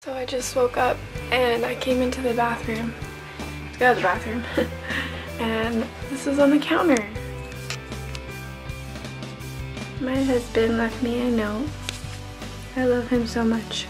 So I just woke up and I came into the bathroom to go to the bathroom and this is on the counter. My husband left me a note. I love him so much.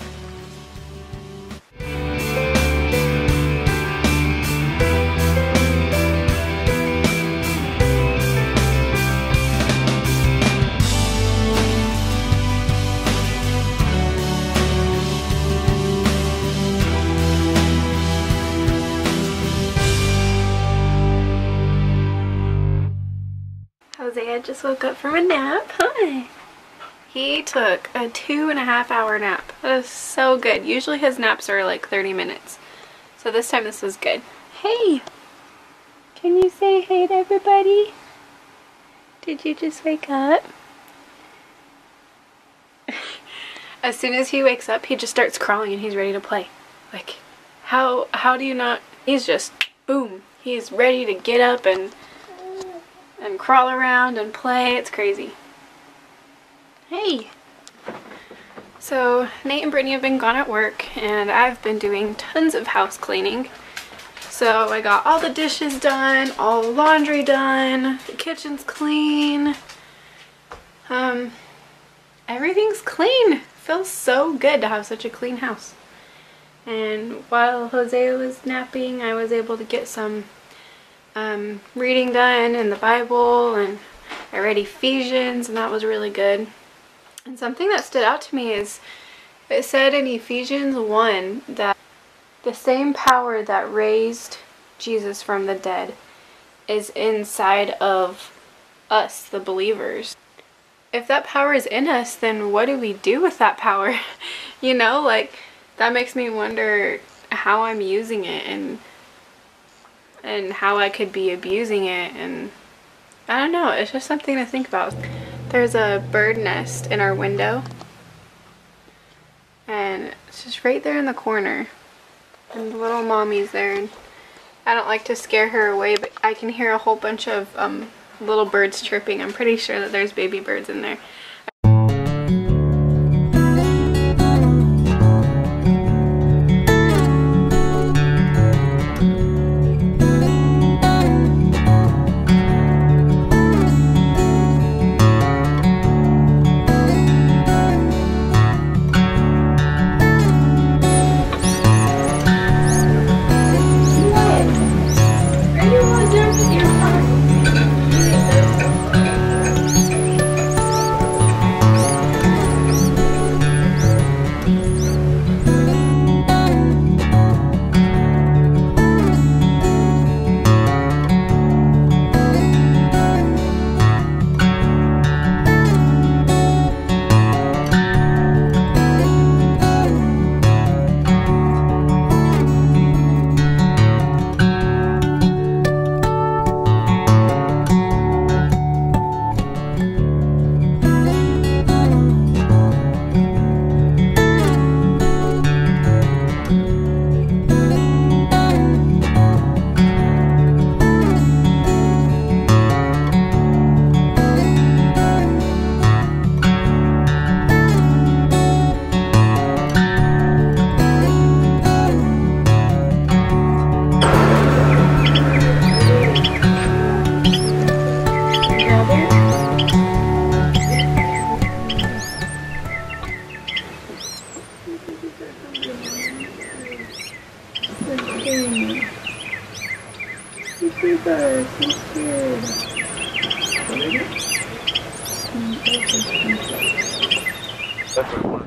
Hosea just woke up from a nap. Hi. He took a 2.5-hour nap. That was so good. Usually his naps are like 30 minutes. So this time this was good. Hey! Can you say hey to everybody? Did you just wake up? As soon as he wakes up, he just starts crawling and he's ready to play. Like, how do you not? He's just, boom. He's ready to get up and crawl around and play. It's crazy. Hey! So Nate and Brittany have been gone at work and I've been doing tons of house cleaning. So I got all the dishes done, all the laundry done, the kitchen's clean. Everything's clean. It feels so good to have such a clean house. And while Hosea was napping, I was able to get some reading done in the Bible, and I read Ephesians, and that was really good. And something that stood out to me is it said in Ephesians 1 that the same power that raised Jesus from the dead is inside of us, the believers. If that power is in us, then what do we do with that power? You know, like, that makes me wonder how I'm using it and how I could be abusing it, and I don't know, it's just something to think about. There's a bird nest in our window and it's just right there in the corner, and the little mommy's there, and I don't like to scare her away, but I can hear a whole bunch of little birds chirping. I'm pretty sure that there's baby birds in there.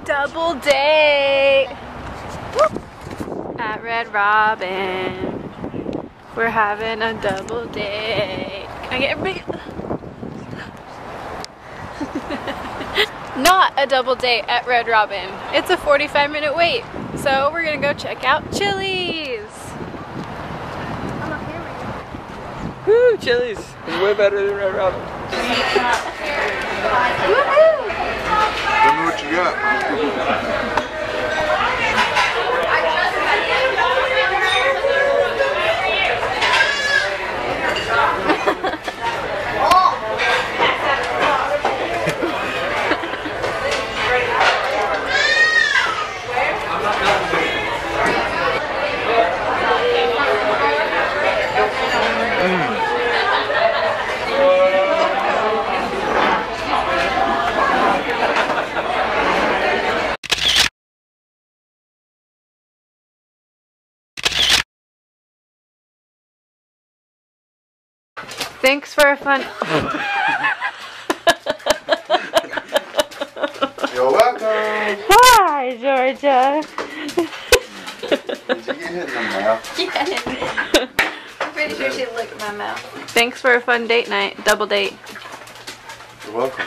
Double date at Red Robin. We're having a double date. Can I get everybody? Not a double date at Red Robin. It's a 45-minute wait. So we're gonna go check out Chili's. Woo, Chili's is way better than Red Robin. Woohoo! Tell me what you got. Thanks for a fun. You're welcome. Hi, Georgia. Did you get hit in the mouth? Yeah. I'm pretty sure she licked my mouth. Thanks for a fun date night. Double date. You're welcome.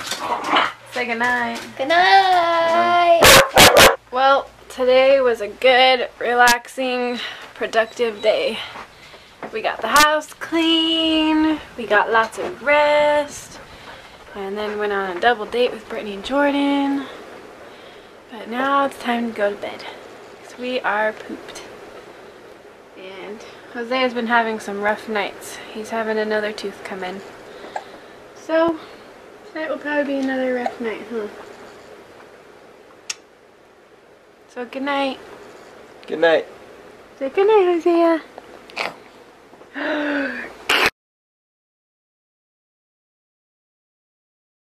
Say goodnight. Good night. Well, today was a good, relaxing, productive day. We got the house clean, we got lots of rest, and then went on a double date with Brittany and Jordan. But now it's time to go to bed, because we are pooped. And Jose has been having some rough nights. He's having another tooth come in. So, tonight will probably be another rough night, huh? So good night. Good night. Say good night, Hosea.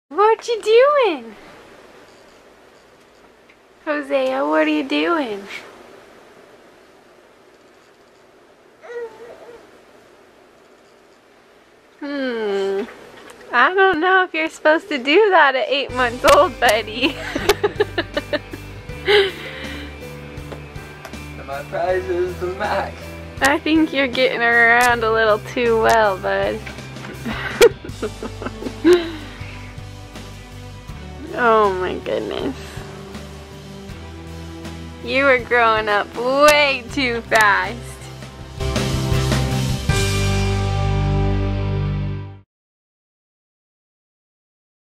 What you doing? Hosea, what are you doing? I don't know if you're supposed to do that at 8 months old, buddy. My prize is the Mac. I think you're getting around a little too well, bud. Oh my goodness. You were growing up way too fast.